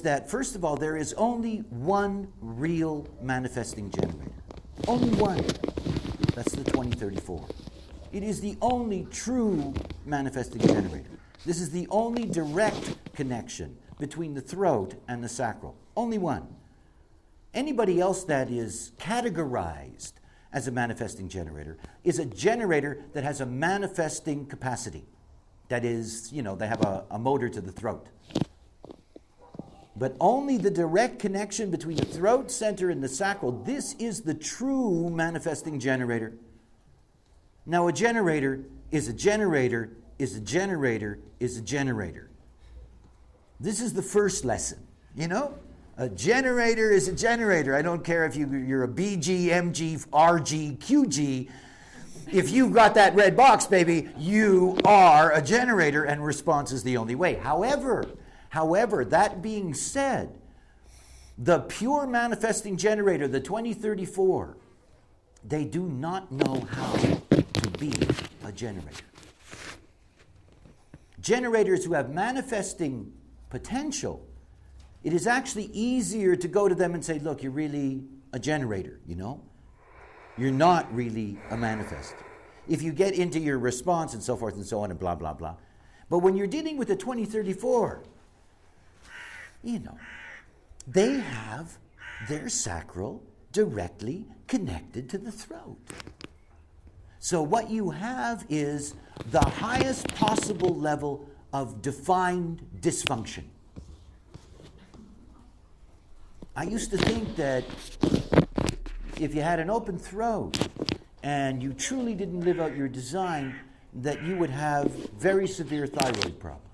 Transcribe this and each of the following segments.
that, first of all, there is only one real manifesting generator. Only one. That's the 2034. It is the only true manifesting generator. This is the only direct connection between the throat and the sacral. Only one. Anybody else that is categorized as a manifesting generator is a generator that has a manifesting capacity. That is, they have a motor to the throat. But only the direct connection between the throat center and the sacral, this is the true manifesting generator. Now a generator is a generator, is a generator, is a generator. This is the first lesson, A generator is a generator. I don't care if you're a BG, MG, RG, QG. If you've got that red box, baby, you are a generator, and response is the only way. However, that being said, the pure manifesting generator, the 2034, they do not know how to be a generator. Generators who have manifesting potential, it is actually easier to go to them and say, look, you're really a generator, You're not really a manifester. If you get into your response and so forth and so on and blah, blah, blah. But when you're dealing with the 2034, they have their sacral directly connected to the throat. So what you have is the highest possible level of defined dysfunction. I used to think that if you had an open throat and you truly didn't live out your design, that you would have very severe thyroid problems.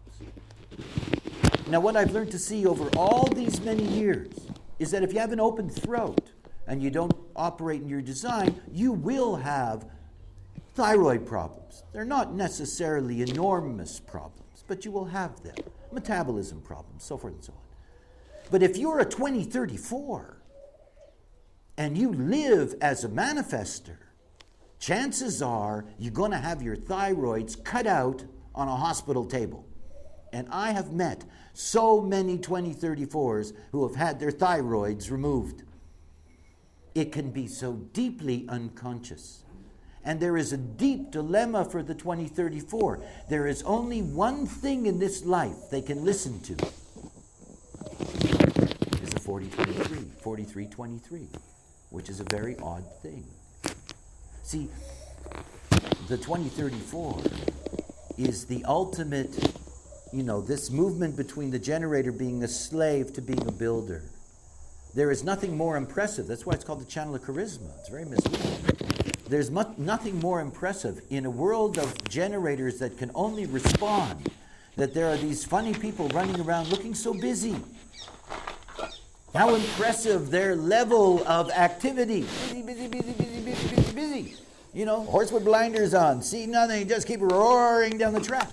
Now, what I've learned to see over all these many years is that if you have an open throat and you don't operate in your design, you will have thyroid problems. They're not necessarily enormous problems, but you will have them. Metabolism problems, so forth and so on. But if you're a 2034 and you live as a manifester, chances are you're going to have your thyroids cut out on a hospital table. And I have met so many 2034s who have had their thyroids removed. It can be so deeply unconscious. And there is a deep dilemma for the 2034. There is only one thing in this life they can listen to. Is a 4323, which is a very odd thing. See, the 2034 is the ultimate, this movement between the generator being a slave to being a builder. There is nothing more impressive. That's why it's called the channel of charisma. It's very misleading. There's nothing more impressive in a world of generators that can only respond, that there are these funny people running around looking so busy. How impressive their level of activity. Busy. Horse with blinders on, see nothing, just keep roaring down the track.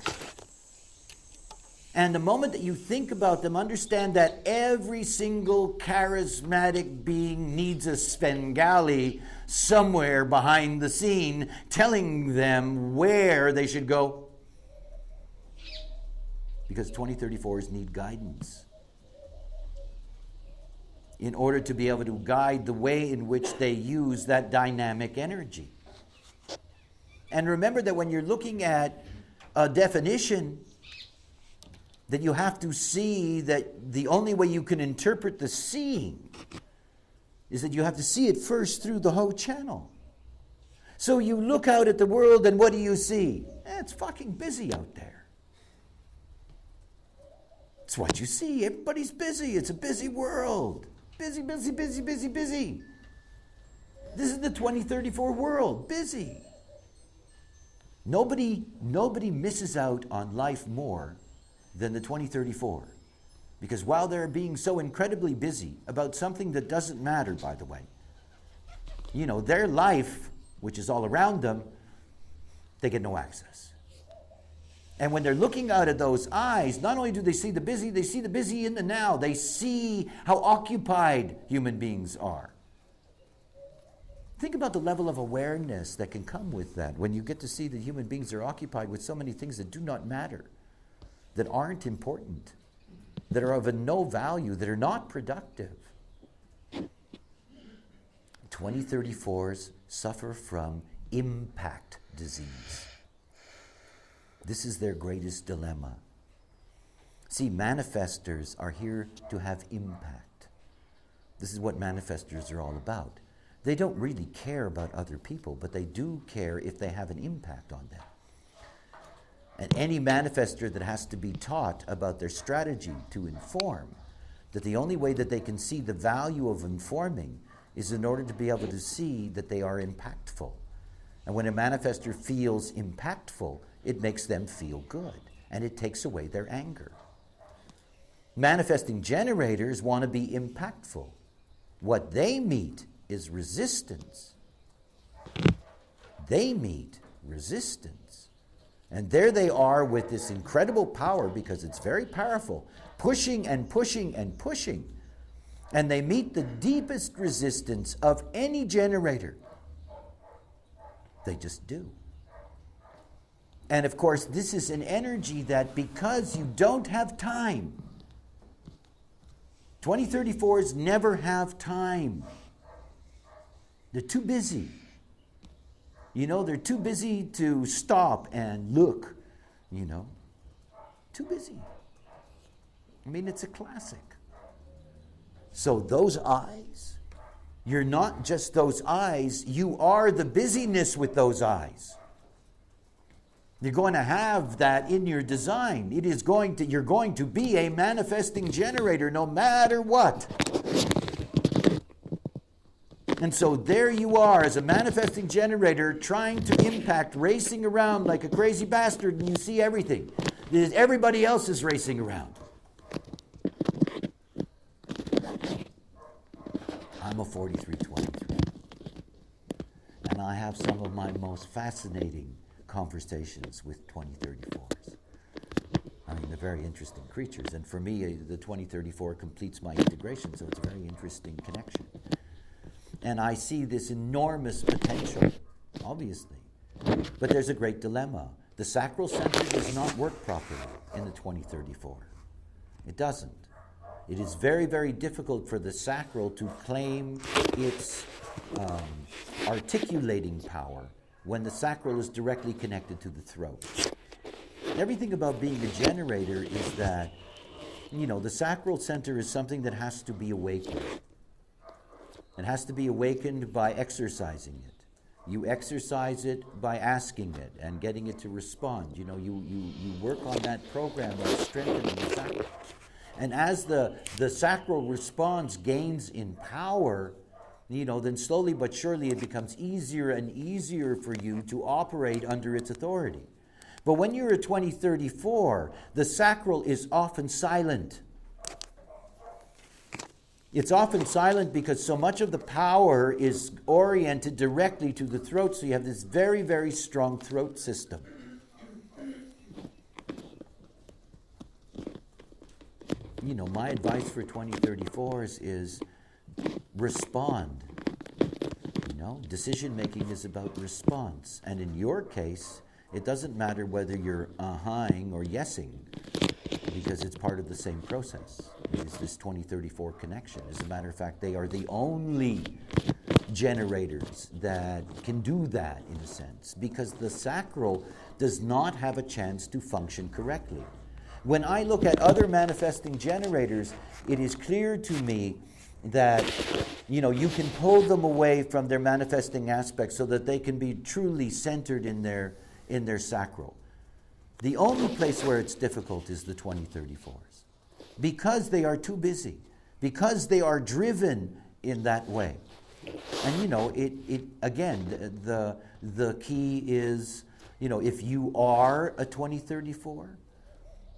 And the moment that you think about them, understand that every single charismatic being needs a Svengali somewhere behind the scene telling them where they should go. Because 2034s need guidance in order to be able to guide the way in which they use that dynamic energy. And remember that when you're looking at a definition, that you have to see that the only way you can interpret the seeing is that you have to see it first through the whole channel. So you look out at the world and what do you see? It's fucking busy out there. It's what you see. Everybody's busy. It's a busy world. Busy, busy, busy, busy, busy. This is the 2034 world. Busy. Nobody misses out on life more than the 2034. Because while they're being so incredibly busy about something that doesn't matter, by the way, their life, which is all around them, they get no access. And when they're looking out of those eyes, not only do they see the busy in the now. They see how occupied human beings are. Think about the level of awareness that can come with that when you get to see that human beings are occupied with so many things that do not matter, that aren't important. that are of no value, that are not productive. 2034s suffer from impact disease. This is their greatest dilemma. See, manifestors are here to have impact. This is what manifestors are all about. They don't really care about other people, but they do care if they have an impact on them. And any manifestor that has to be taught about their strategy to inform, that the only way that they can see the value of informing is in order to be able to see that they are impactful. And when a manifestor feels impactful, it makes them feel good, and it takes away their anger. Manifesting generators want to be impactful. What they meet is resistance. They meet resistance. And there they are with this incredible power, because it's very powerful, pushing and pushing and pushing. And they meet the deepest resistance of any generator. They just do. And of course, this is an energy that, because you don't have time, 2034s never have time. They're too busy. You know, they're too busy to stop and look, you know. Too busy. I mean, it's a classic. So those eyes, you're not just those eyes, you are the busyness with those eyes. You're going to have that in your design. You're going to be a manifesting generator no matter what. And so there you are as a manifesting generator trying to impact, racing around like a crazy bastard, and you see everything. Everybody else is racing around. I'm a 4323. And I have some of my most fascinating conversations with 2034s. I mean, they're very interesting creatures. And for me, the 2034 completes my integration, so it's a very interesting connection. And I see this enormous potential, obviously. But there's a great dilemma. The sacral center does not work properly in the 2034. It doesn't. It is very, very difficult for the sacral to claim its articulating power when the sacral is directly connected to the throat. Everything about being a generator is that, you know, the sacral center is something that has to be awakened. It has to be awakened by exercising it. You exercise it by asking it and getting it to respond. You know, you work on that program of strengthening the sacral. And as the sacral response gains in power, you know, then slowly but surely it becomes easier and easier for you to operate under its authority. But when you're a 2034, the sacral is often silent. It's often silent because so much of the power is oriented directly to the throat, so you have this very, very strong throat system. You know, my advice for 2034s is respond. You know, decision making is about response. And in your case, it doesn't matter whether you're ahhing or yesing, because it's part of the same process. It is this 2034 connection. As a matter of fact, they are the only generators that can do that, in a sense, because the sacral does not have a chance to function correctly. When I look at other manifesting generators, it is clear to me that, you know, you can pull them away from their manifesting aspects so that they can be truly centered in their sacral. The only place where it's difficult is the 2034s, because they are too busy, because they are driven in that way. And you know, it again, the key is, you know, if you are a 2034,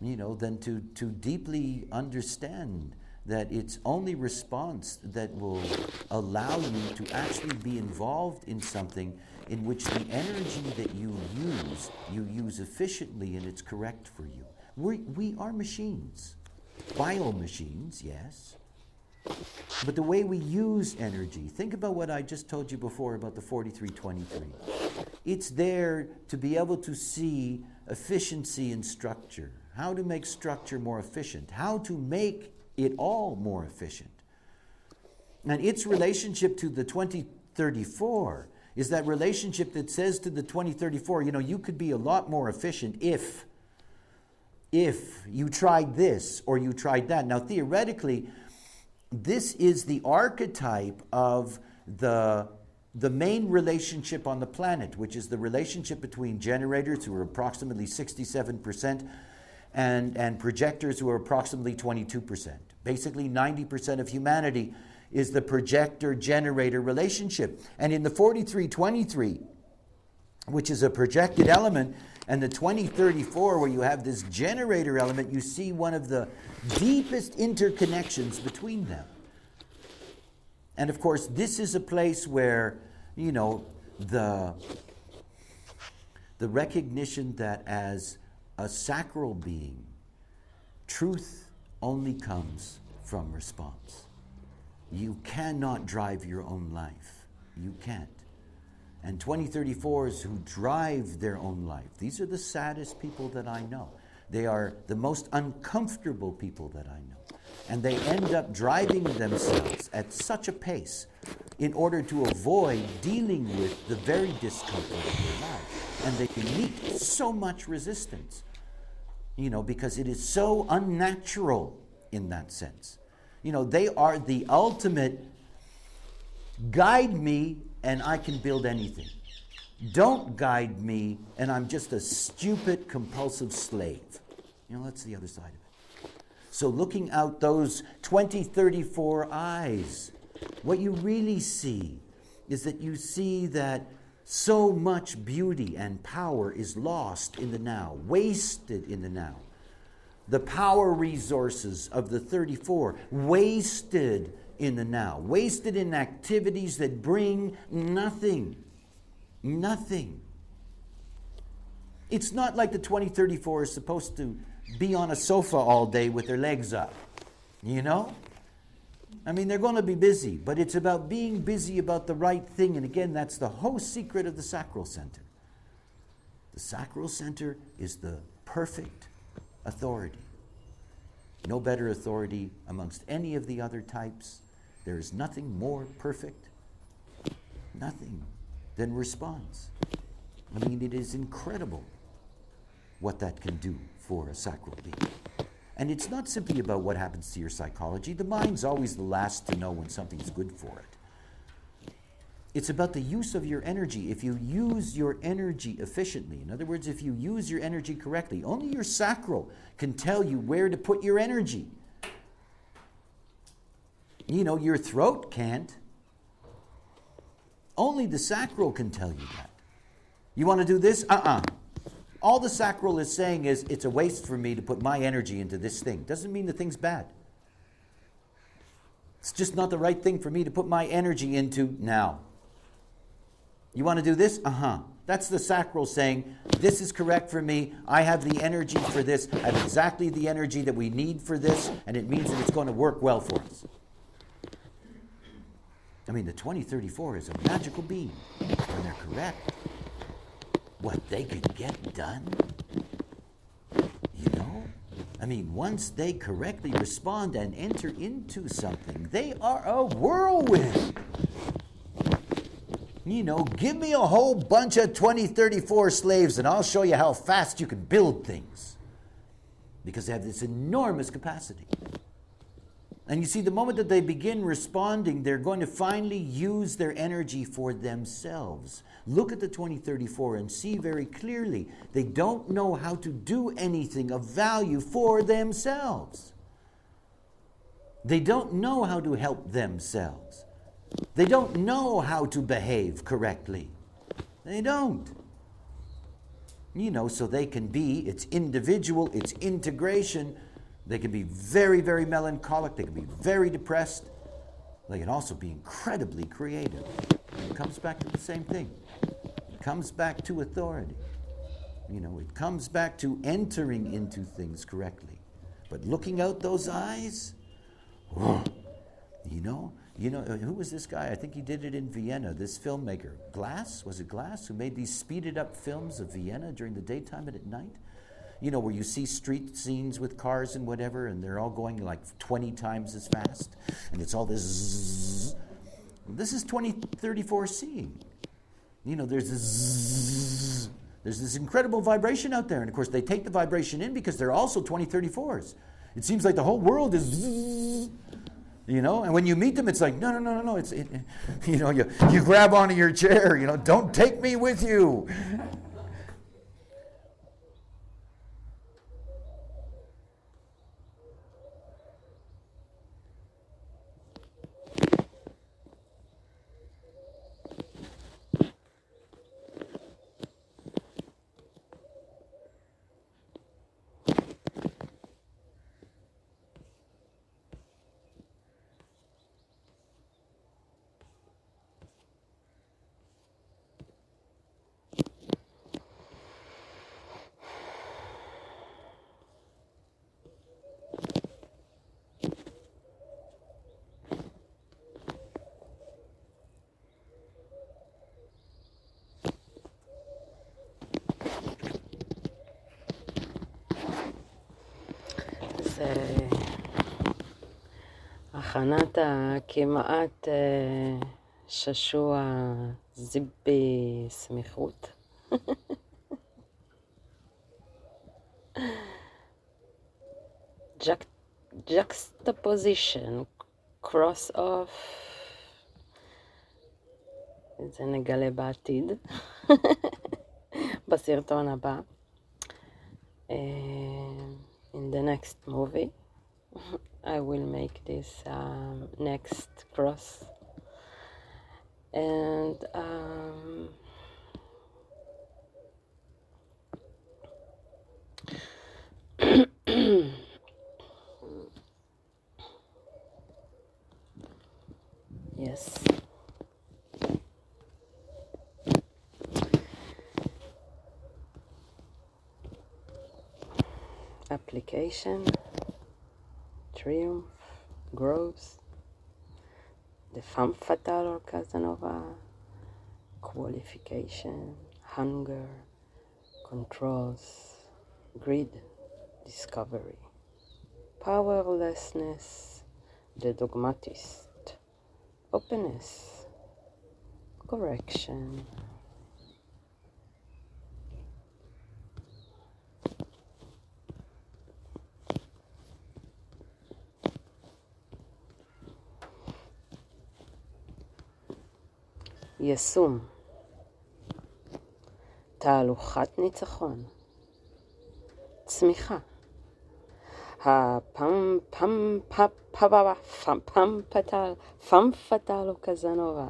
you know, then to deeply understand that it's only response that will allow you to actually be involved in something in which the energy that you use efficiently, and it's correct for you. We are machines, bio machines, yes. But the way we use energy, think about what I just told you before about the 4323. It's there to be able to see efficiency and structure. how to make structure more efficient, how to make it all more efficient. And its relationship to the 2034 is that relationship that says to the 2034, you could be a lot more efficient if you tried this or you tried that. Now, theoretically, this is the archetype of the main relationship on the planet, which is the relationship between generators, who are approximately 67%, and projectors, who are approximately 22%. Basically, 90% of humanity is the projector-generator relationship. And in the 4323, which is a projected element, and the 2034, where you have this generator element, you see one of the deepest interconnections between them. And of course, this is a place where, the recognition that as a sacral being, truth only comes from response. You cannot drive your own life. You can't. And 2034s who drive their own life, these are the saddest people that I know. They are the most uncomfortable people that I know. And they end up driving themselves at such a pace in order to avoid dealing with the very discomfort of their life. And they meet so much resistance, because it is so unnatural in that sense. They are the ultimate, guide me and I can build anything. Don't guide me and I'm just a stupid, compulsive slave. That's the other side of it. So looking out those 2034 eyes, what you really see is that you see that so much beauty and power is lost in the now, wasted in the now. The power resources of the 34 wasted in the now, wasted in activities that bring nothing. Nothing. It's not like the 2034 is supposed to be on a sofa all day with their legs up. They're going to be busy, but it's about being busy about the right thing. And again, that's the whole secret of the sacral center. The sacral center is the perfect authority. No better authority amongst any of the other types. There is nothing more perfect, nothing, than response. It is incredible what that can do for a sacral being. And it's not simply about what happens to your psychology. The mind's always the last to know when something's good for it. It's about the use of your energy. If you use your energy efficiently, in other words, if you use your energy correctly, only your sacral can tell you where to put your energy. Your throat can't. Only the sacral can tell you that. You want to do this? All the sacral is saying is, it's a waste for me to put my energy into this thing. Doesn't mean the thing's bad. It's just not the right thing for me to put my energy into now. You want to do this? That's the sacral saying, this is correct for me. I have the energy for this. I have exactly the energy that we need for this, and it means that it's going to work well for us. The 2034 is a magical being. When they're correct, what they could get done, once they correctly respond and enter into something, they are a whirlwind. Give me a whole bunch of 2034 slaves and I'll show you how fast you can build things. Because they have this enormous capacity. And you see, the moment that they begin responding, they're going to finally use their energy for themselves. Look at the 2034 and see very clearly they don't know how to do anything of value for themselves. They don't know how to help themselves. They don't know how to behave correctly. They don't. So they can be, it's individual, it's integration. They can be very, very melancholic. They can be very depressed. They can also be incredibly creative. It comes back to the same thing. It comes back to authority. It comes back to entering into things correctly. But looking out those eyes, who was this guy? I think he did it in Vienna, this filmmaker. Was it Glass, who made these speeded up films of Vienna during the daytime and at night? you know, where you see street scenes with cars and whatever, and they're all going like 20 times as fast, and it's all this zzz. This is 2034C. You know, there's this incredible vibration out there, and of course they take the vibration in because they're also 2034s. It seems like the whole world is zzz, you know, and when you meet them, it's like, no, you know, you grab onto your chair, you know, don't take me with you. זה הכנת הכמעט ששוע זיבי סמיכות. juxtaposition, cross off, את זה נגלה בעתיד, בסרטון הבא. In the next movie, I will make this next cross. And yes. Application, triumph, growth, the femme fatale or Casanova, qualification, hunger, controls, greed, discovery, powerlessness, the dogmatist, openness, correction. יישום, תהלוכת ניצחון, צמיחה, הפם פטל או קזנובה,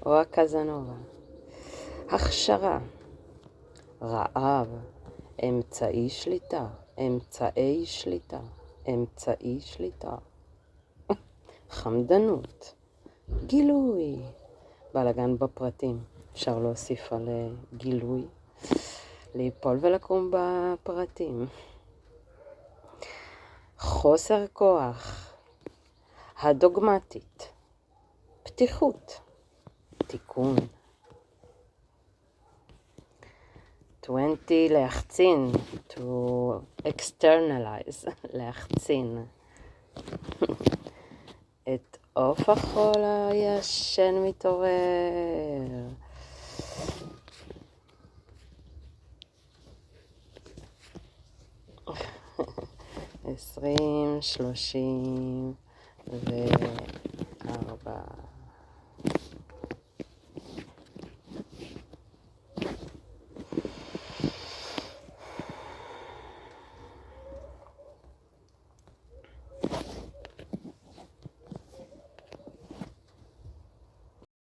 או הקזנובה, הכשרה, רעב, אמצעי שליטה, אמצעי שליטה, אמצעי שליטה, חמדנות, גילוי, בלגן בפרטים, אפשר להוסיף על גילוי, ליפול ולקום בפרטים, חוסר כוח, הדוגמטית, פתיחות, תיקון, 20 להחצין, to externalize, להחצין, את עוף החול הישן מתעורר. 20, 30 ו...